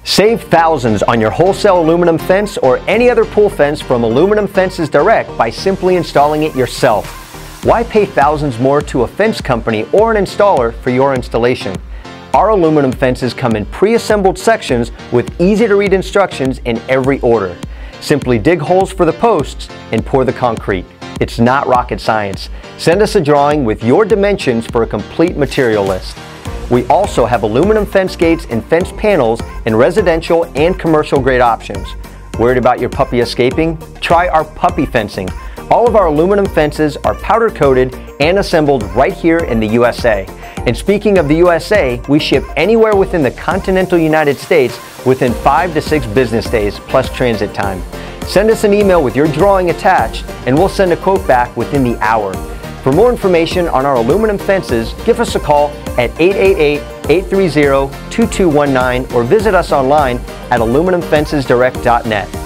Save thousands on your wholesale aluminum fence or any other pool fence from Aluminum Fences Direct by simply installing it yourself. Why pay thousands more to a fence company or an installer for your installation? Our aluminum fences come in pre-assembled sections with easy-to-read instructions in every order. Simply dig holes for the posts and pour the concrete. It's not rocket science. Send us a drawing with your dimensions for a complete material list. We also have aluminum fence gates and fence panels in residential and commercial grade options. Worried about your puppy escaping? Try our puppy fencing. All of our aluminum fences are powder coated and assembled right here in the USA. And speaking of the USA, we ship anywhere within the continental United States within 5 to 6 business days plus transit time. Send us an email with your drawing attached and we'll send a quote back within the hour. For more information on our aluminum fences, give us a call at 888-830-2219 or visit us online at aluminumfencesdirect.net.